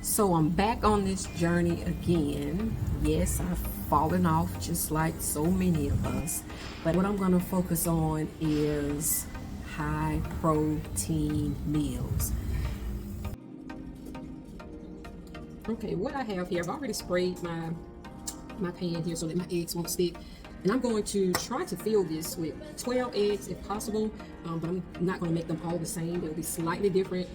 So I'm back on this journey again. Yes, I've fallen off just like so many of us. But what I'm going to focus on is high protein meals. Okay, what I have here, I've already sprayed my pan here so that my eggs won't stick. And I'm going to try to fill this with 12 eggs if possible, but I'm not going to make them all the same. They'll be slightly different.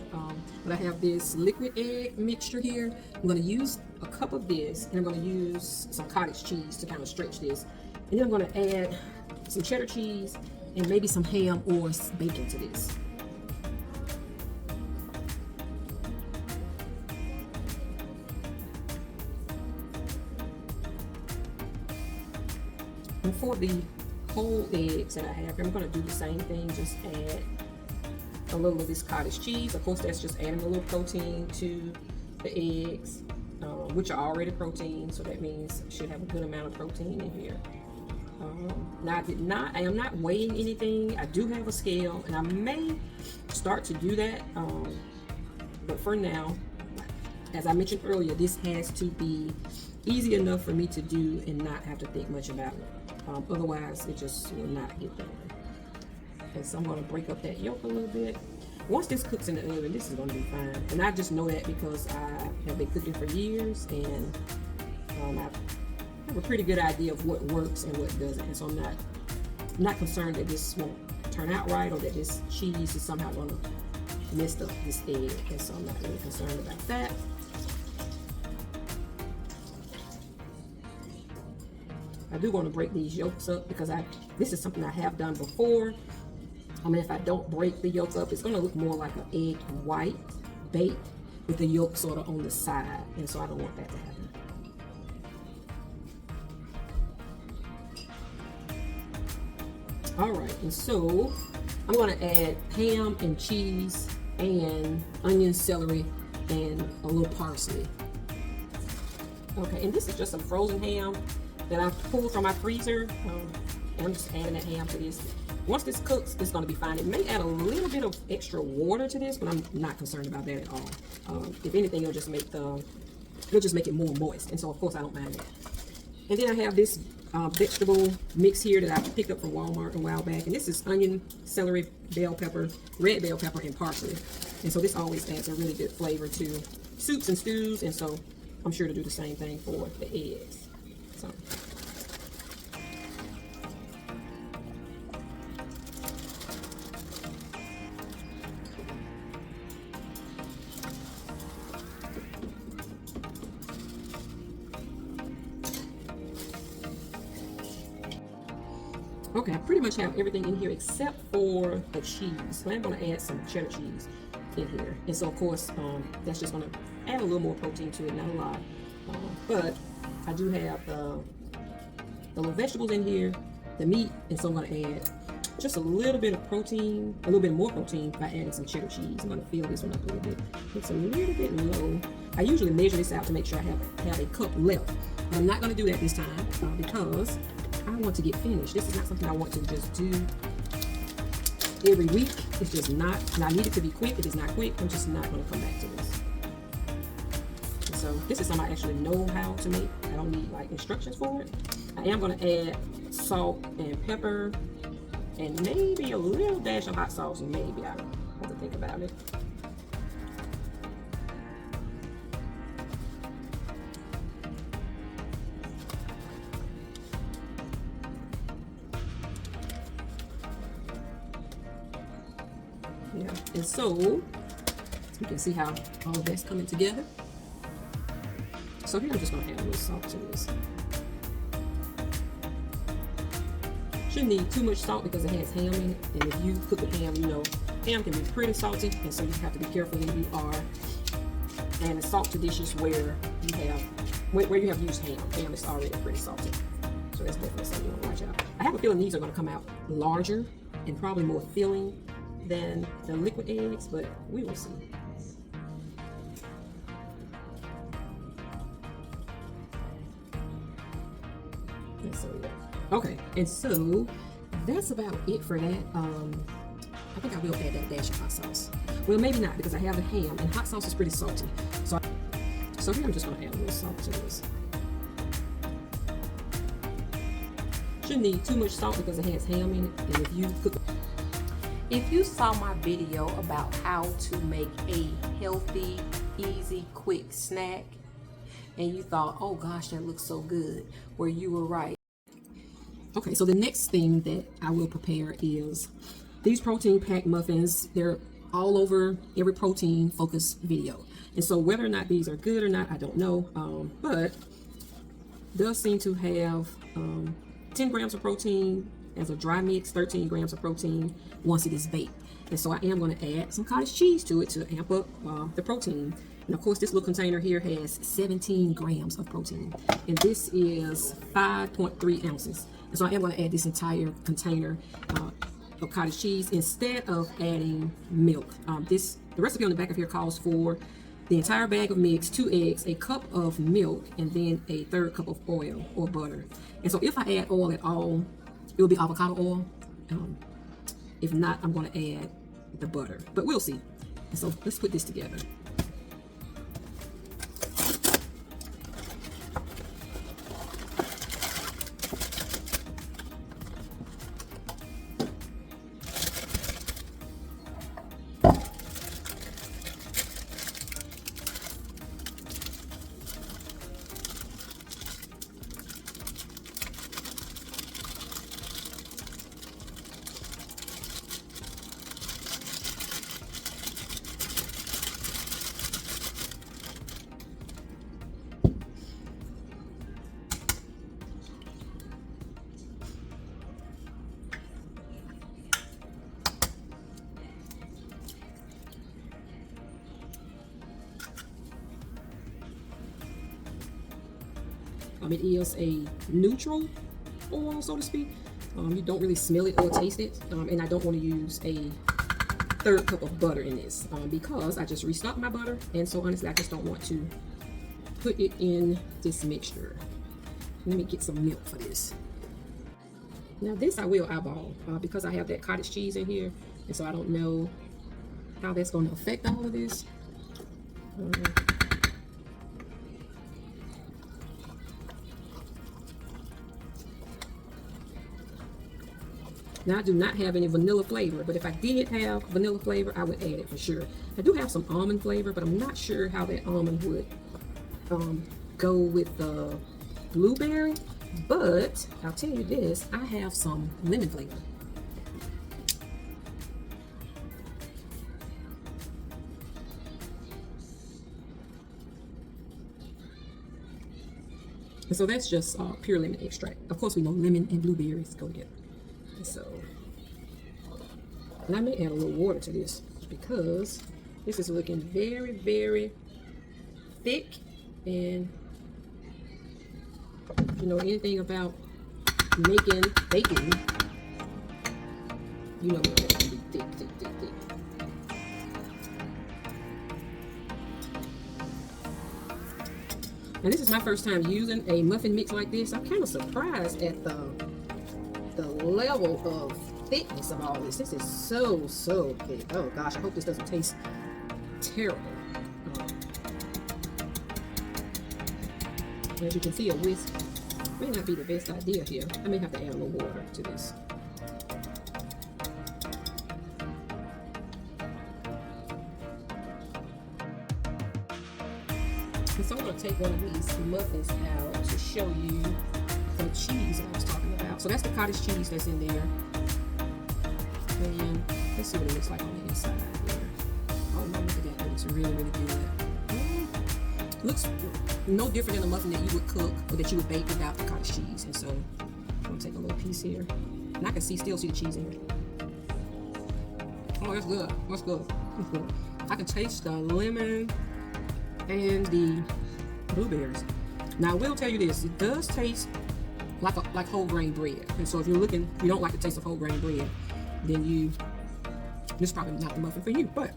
But I have this liquid egg mixture here. I'm going to use a cup of this, and I'm going to use some cottage cheese to kind of stretch this. And then I'm going to add some cheddar cheese and maybe some ham or bacon to this. And for the whole eggs that I have, I'm going to do the same thing, just add a little of this cottage cheese. Of course, that's just adding a little protein to the eggs, which are already protein, so that means I should have a good amount of protein in here. Now, I am not weighing anything. I do have a scale, and I may start to do that, but for now, as I mentioned earlier, this has to be easy enough for me to do and not have to think much about it. Otherwise, it just will not get done. And so I'm going to break up that yolk a little bit. Once this cooks in the oven, this is going to be fine. And I just know that because I have been cooking for years, and I have a pretty good idea of what works and what doesn't. And so I'm not concerned that this won't turn out right or that this cheese is somehow going to mess up this egg. And so I'm not really concerned about that. I do want to break these yolks up because this is something I have done before. I mean, if I don't break the yolk up, it's going to look more like an egg white baked with the yolk sort of on the side. And so I don't want that to happen. All right, and so I'm going to add ham and cheese and onion, celery, and a little parsley. Okay, and this is just some frozen ham that I pulled from my freezer. And I'm just adding that ham to this. Once this cooks, it's going to be fine. It may add a little bit of extra water to this, but I'm not concerned about that at all. If anything, it'll just make it more moist. And so, of course, I don't mind that. And then I have this vegetable mix here that I picked up from Walmart a while back. And this is onion, celery, bell pepper, red bell pepper, and parsley. And so this always adds a really good flavor to soups and stews. And so I'm sure to do the same thing for the eggs. So. Okay, I pretty much have everything in here except for the cheese. So I'm going to add some cheddar cheese in here. And so, of course, that's just going to add a little more protein to it, not a lot. But I do have the little vegetables in here, the meat, and so I'm going to add just a little bit of protein, a little bit more protein by adding some cheddar cheese. I'm going to fill this one up a little bit. It's a little bit low. I usually measure this out to make sure I have a cup left. But I'm not going to do that this time because I want to get finished. This is not something I want to just do every week. It's just not, and I need it to be quick. If it's not quick, I'm just not going to come back to this. And so this is something I actually know how to make. I don't need like instructions for it. I am going to add salt and pepper and maybe a little dash of hot sauce. Maybe, I don't have to think about it. Yeah, and so you can see how all of that's coming together. So here I'm just going to add a little salt to this. Shouldn't need too much salt because it has ham in it, and if you cook with ham, you know ham can be pretty salty, and so you have to be careful when you are adding salt to dishes where you have used ham. Ham is already pretty salty, so that's definitely something you want to watch out. I have a feeling these are going to come out larger and probably more filling than the liquid eggs, but we will see. And so yeah. Okay, and so that's about it for that. I think I will add that dash of hot sauce. Well, maybe not because I have the ham, and hot sauce is pretty salty. So So here I'm just gonna add a little salt to this. Shouldn't need too much salt because it has ham in it. And if you saw my video about how to make a healthy, easy, quick snack, and you thought, oh gosh, that looks so good, well, you were right. Okay, so the next thing that I will prepare is these protein packed muffins. They're all over every protein focused video. And so whether or not these are good or not, I don't know, but does seem to have 10 grams of protein as a dry mix, 13 grams of protein once it is baked. And so I am going to add some cottage cheese to it to amp up the protein. And of course, this little container here has 17 grams of protein. And this is 5.3 ounces. And so I am going to add this entire container of cottage cheese instead of adding milk. The recipe on the back of here calls for the entire bag of mix, 2 eggs, a cup of milk, and then a 1/3 cup of oil or butter. And so if I add oil at all, it will be avocado oil. If not, I'm going to add the butter, but we'll see. And so let's put this together. It is a neutral oil, so to speak. You don't really smell it or taste it. And I don't want to use a 1/3 cup of butter in this because I just restocked my butter. And so honestly, I just don't want to put it in this mixture. Let me get some milk for this. Now this I will eyeball because I have that cottage cheese in here. And so I don't know how that's going to affect all of this. Now I do not have any vanilla flavor, but if I did have vanilla flavor, I would add it for sure. I do have some almond flavor, but I'm not sure how that almond would go with the blueberry. But I'll tell you this, I have some lemon flavor. And so that's just pure lemon extract. Of course, we know lemon and blueberries go together. So, and I may add a little water to this because this is looking very, very thick. And if you know anything about making bacon, you know it's gonna be thick, thick, thick, thick. And this is my first time using a muffin mix like this. I'm kind of surprised at the level of thickness of all this. This is so thick. Oh gosh, I hope this doesn't taste terrible. As you can see, a whisk may not be the best idea here. I may have to add a little water to this. And so I'm going to take one of these muffins out to show you the cheese that I was talking about. So that's the cottage cheese that's in there. And let's see what it looks like on the inside here. Oh no, look at that. It looks really, really good. Looks no different than a muffin that you would cook or that you would bake without the cottage cheese. And so I'm going to take a little piece here. And I can still see the cheese in here. Oh, that's good. That's good. That's good. I can taste the lemon and the blueberries. Now I will tell you this, it does taste like whole grain bread. And so if you don't like the taste of whole grain bread, then this is probably not the muffin for you. But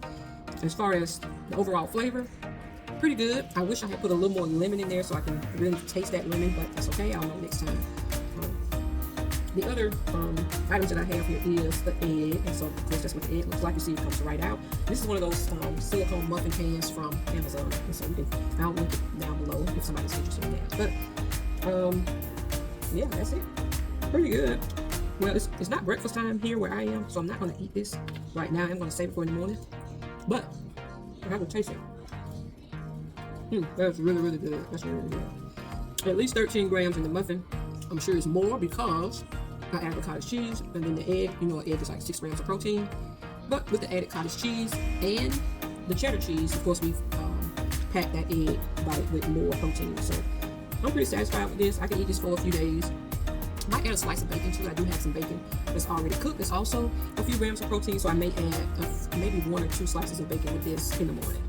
as far as the overall flavor, pretty good. I wish I had put a little more lemon in there so I can really taste that lemon, but that's okay. I'll know next time. The other items that I have here is the egg. And so of course that's what the egg looks like. You see it comes right out. This is one of those silicone muffin pans from Amazon, and so I'll link it down below if somebody's interested in that. But yeah, that's it. Pretty good. Well, it's not breakfast time here where I am, so I'm not going to eat this right now. I'm going to save it for in the morning. But I have to taste it. That's really, really good. That's really, really good. At least 13 grams in the muffin. I'm sure it's more because I added the cottage cheese and then the egg. You know, an egg is like 6 grams of protein. But with the added cottage cheese and the cheddar cheese, of course, we've packed that egg bite with more protein. So I'm pretty satisfied with this. I can eat this for a few days. Might add a slice of bacon too. I do have some bacon that's already cooked. It's also a few grams of protein, so I may add maybe 1 or 2 slices of bacon with this in the morning.